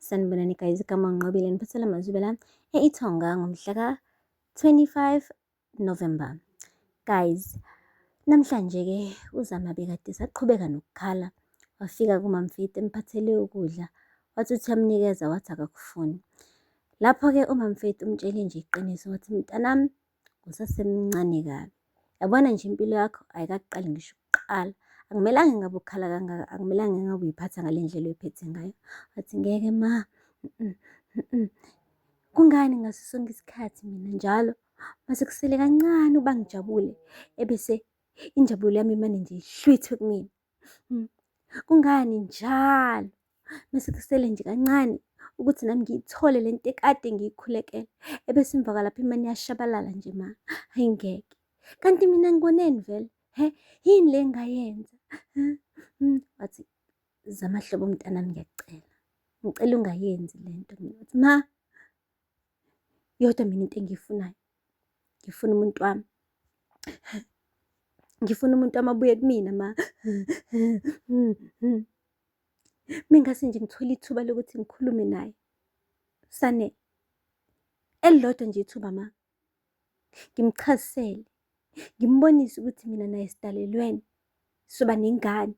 Sanibonani guys, igama ngiNqobile niphathele amazwi lami eItonga ngomhla ka-25 November. Guys, namhlanje-ke uZama bekade saqhubeka nokukhala, wafika kuMamFit emphathele ukudla, wathi uthi uyamnikeza, wathi akakufuni. Lapho-ke uMamFit umtshele nje iqiniso, wathi mntanami usasemncane kabi. Yabona nje impilo yakho ayikaqali ngisho ukuqala. Akumelanga ngabe ukhala kangaka, akumelanga ngabe uyiphatha ngale ndlela oyiphethe ngayo. Wathi ngeke ma, kungani ngaso sonke isikhathi mina njalo mase kusele kancane uba ngijabule, ebese injabulo yami imane nje ihlwithwe kumina. Kungani njalo mase kusele nje kancane ukuthi nami ngiyithole le nto ekade ngiyikhulekela, ebese emva lapho imane iyashabalala nje ma. Hayi ngeke, kanti mina ngiboneni vele, yini le engayenza? Wathi Zama hlobo mntanami, ngiyacela, ngicela ungayenzi le nto. Wathi ma, yodwa mina into engiyifunayo, ngifuna umuntu wami, ngifuna umuntu wami abuye kumina ma. Mengase nje ngithole ithuba lokuthi ngikhulume naye, Sanele, elilodwa nje ithuba ma, ngimchazisele, ngimbonise ukuthi mina naye sidalelwene, soba nengane.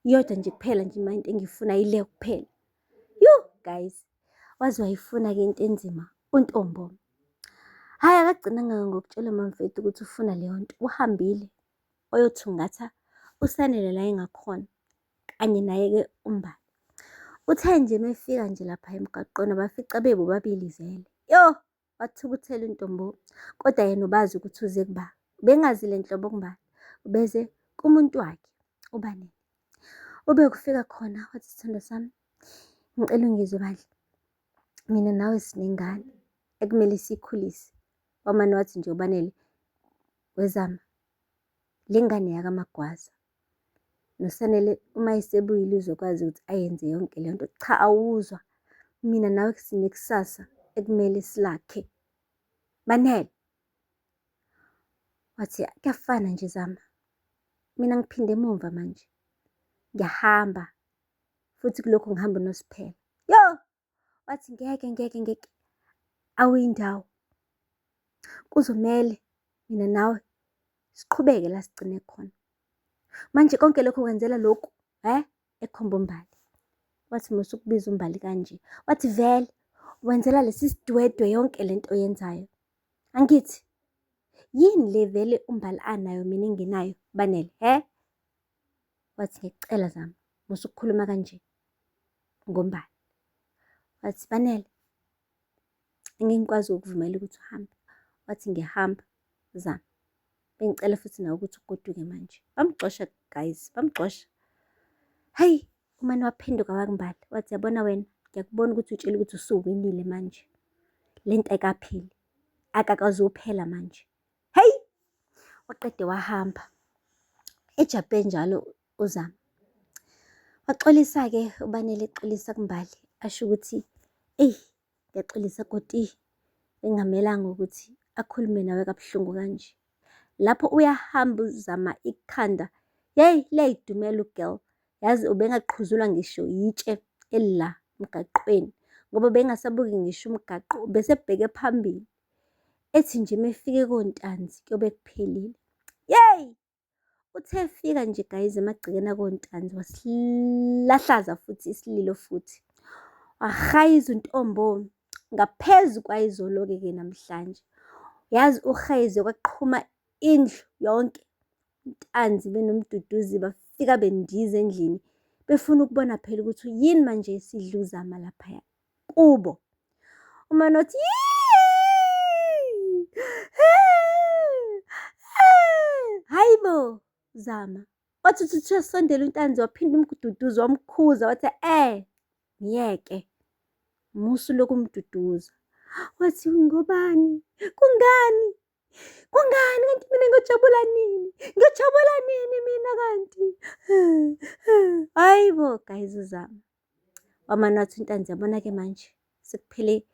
Iyodwa nje kuphela nje ma into engiyifunayo ile kuphela. Guys, waze wayifuna-ke into enzima uNtombo. Hhayi, akagcinanga ngokutshela uMamFit ukuthi ufuna leyo nto. Uhambile wayothungatha uSanele la engakhona, kanye naye-ke uMbali. Uthe nje mefika nje lapha emgaqweni bafica bebobabili vele. Wathukuthela uNtombo, kodwa yena ubazi ukuthi uze kuba. Bengazi le nhlobo kuMbali, ubeze kumuntu wakhe uBanele. Ube kufika khona wathi sithando sami, ngicela ungizwe bandla, mina nawe sinengane ekumele siyikhulise. Wamane wathi nje uBanele, weZama, le ngane yakaMagwaza, noSanele uma esebuyile uzokwazi ukuthi ayenze yonke le nto. Cha, awuzwa, mina nawe sinekusasa ekumele silakhe. Banele wathi kuyafana nje Zama, mina ngiphinde emumva manje, ngiyahamba futhi kulokhu ngihamba uNosiphela. Wathi ngeke, awuyindawo, kuzomele mina nawe siqhubeke la sigcine khona. Manje konke lokhu kwenzela lokhu ekhomba uMbali. Wathi musukubiza uMbali kanje, wathi vele wenzela lesi sidwedwe yonke lento oyenzayo. Angithi yini le vele uMbali anayo mina engenayo Banele? Wathi ngiyacela Zama, musukukhuluma kanje ngoMbali. Wathi Banele, angeke ngikwazi ukuvumela ukuthi uhambe. Wathi ngiyahamba Zama, bengicela futhi nawe ukuthi ugoduke manje. Bamxosha guys, bamxosha. Hayi, umane waphenduka wakuMbali wathi yabona wena, ngiyakubona ukuthi utshela ukuthi usuwinile manje, le nto ayikapheli, akakazuphela manje. Waqede wahamba ejabhe njalo uZama. Waxolisa-ke uBanele, exolisa kuMbali, asho ukuthi ngiyaxolisa koti, bengamelanga ukuthi akhulume nawe kabuhlungu kanje. Lapho uyahamba uZama ikhanda, liyayidumela ugirl. Yazi ubengaqhuzulwa ngisho yitshe elila emgaqweni, ngoba bengasabuki ngisho umgaqo, besebheke phambili ethi nje mefike koNtanzi kuyobe kuphelile. Uthe efika nje guys emagcekeni akoNtanzi, wasilahlaza futhi isililo futhi, wahayiza uNtombo ngaphezu kwayizolo-ke namhlanje. Yazi uhayize kwaqhuma indlu yonke. uNtanzi benomduduzi bafika bendiza endlini, befuna ukubona phela ukuthi yini manje esidla uZama laphaya kubo. Umane wathi hayi bo Zama, wathi uthi uyasondela uNtanzi, waphinda umduduza wamkhuza, wathi ngiyeke, musu lokhu umduduza. Wathi ngobani? Kungani? Kanti mina ngiyojabula nini? Ngiyojabula nini mina kanti? Hayi bo guys uZama. Wamane wathi uNtanzi, yabona-ke manje sekuphele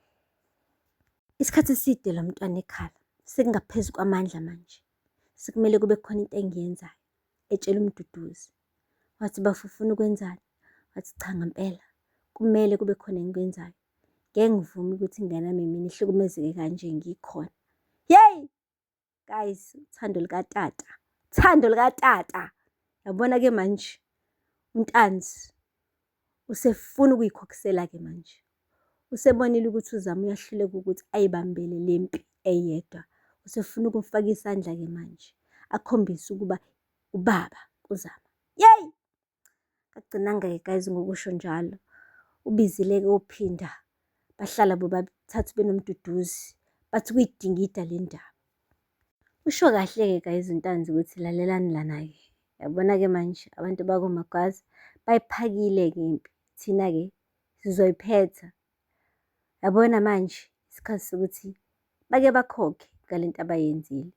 isikhathi eside lo mntwana ekhala, sekungaphezu kwamandla manje, sekumele kube khona into engiyenzayo. Etshela umduduzi. Wathi bafufuna ukwenzani? Wathi cha ngempela kumele kube khona engikwenzayo. Ngeke ngivumi ukuthi ingane yami mina ihlukumezeke kanje ngikhona. Yeyi guys, uthando likatata, uthando likatata. Yabona-ke manje uNtanzi usefuna ukuyikhokhisela-ke manje. Usebonile ukuthi uZama uyahluleka ukuthi ayibambele le mpi eyedwa. Usefuna ukumfaka isandla-ke manje, akhombise ukuba ubaba kuZama. Yeyi! Akugcinanga-ke guys ngokusho njalo. Ubizile-ke uPhinda, bahlala bobathathu benomduduzi, bathi kuyidingida le ndaba. Usho kahle-ke guys uNtanzi ukuthi lalelani lana-ke. Yabona-ke manje abantu bakoMagwaza bayiphakile-ke impi. Thina-ke sizoyiphetha. Yabona manje isikhathi sokuthi bake bakhokhe ngale nto abayenzile.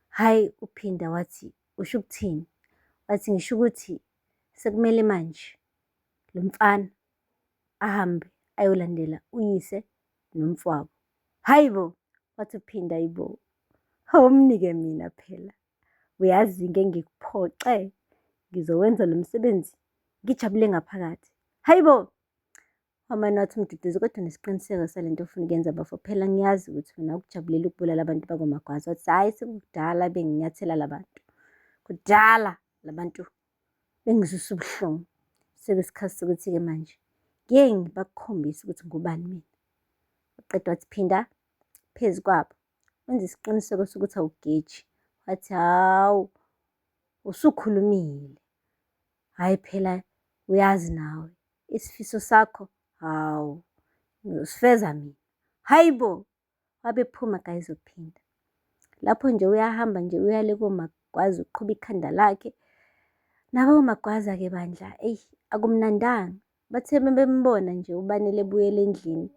Hhayi uPhinda wathi, usho ukuthini? Wathi ngisho ukuthi sekumele manje lo mfana ahambe ayolandela uyise nomfowabo. Hayi bo, wathi uPhinda, hayibo, awumnike mina phela. Uyazi ngeke ngikuphoxe, ngizowenza lo msebenzi ngijabule ngaphakathi. Hayi bo, wamane wathi uMduduzi, kodwa nesiqiniseko sale nto ofuna ukuyenza bafo. Phela ngiyazi ukuthi wena ukujabulela ukubulala abantu bakoMagwaza. Wathi hhayi sekudala benginyathela labantu, kudala labantu bengizwisa ubuhlungu. Sekuyisikhathi sokuthi-ke manje ngeke ngibakhombise ukuthi ngubani mina. Waqeda wathi Phinda phezu kwabo wenza isiqiniseko sokuthi awugeji. Wathi hawu, usukhulumile. Hhayi phela uyazi nawe isifiso sakho, hawu ngizosifeza mina. Hayi bo, wabephuma guys uPhinda. Lapho nje uyahamba nje uyale koMagwaza uqhuba ikhanda lakhe. Nabo oMagwaza-ke bandla, eyi akumnandanga. Bathe bembona nje uBanele ebuyela endlini,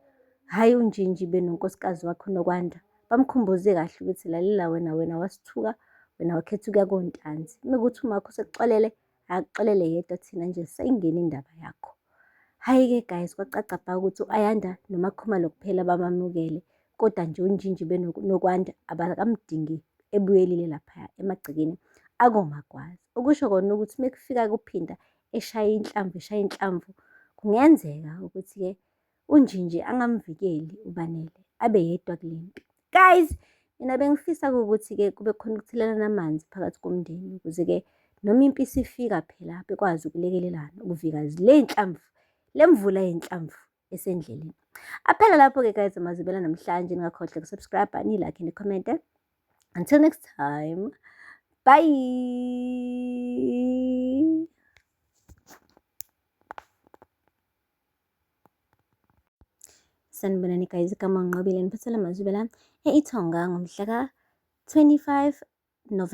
hhayi uNjinji benonkosikazi wakhe uNokwanda bamkhumbuze kahle ukuthi lalela wena wasithuka, wena wakhetha ukuya koNtanzi. Mekuthi umakho usekuxolele, akuxolele yedwa, thina nje sayingena indaba yakho. Hhayi-ke guys, kwacaca bha ukuthi u-Ayanda noMakhumalo kuphela bamamukele, kodwa nje uNjinji benokwanda abakamdingi ebuyelile laphaya emagcekeni akoMagwaza. Okusho kona ukuthi uma kufika kuPhinda eshaya inhlamvu, kungenzeka ukuthi-ke uNjinji angamvikeli uBanele abe yedwa kule mpi. Guys, mina bengifisa ukuthi-ke kube khona ukuthelelana amanzi phakathi komndeni ukuze-ke noma impi isifika phela bekwazi ukulekelelana ukuvika le mvula yey'nhlamvu esendleleni. Aphela lapho-ke guys amazwibela namhlanje. Ningakhohlwa ukusubscribe, ni-like, ni-comment. Until next time, bye. Sanibonani guys, igama ngiNqobile niphathela amazwibela e-Itonga ngomhla ka-25 November.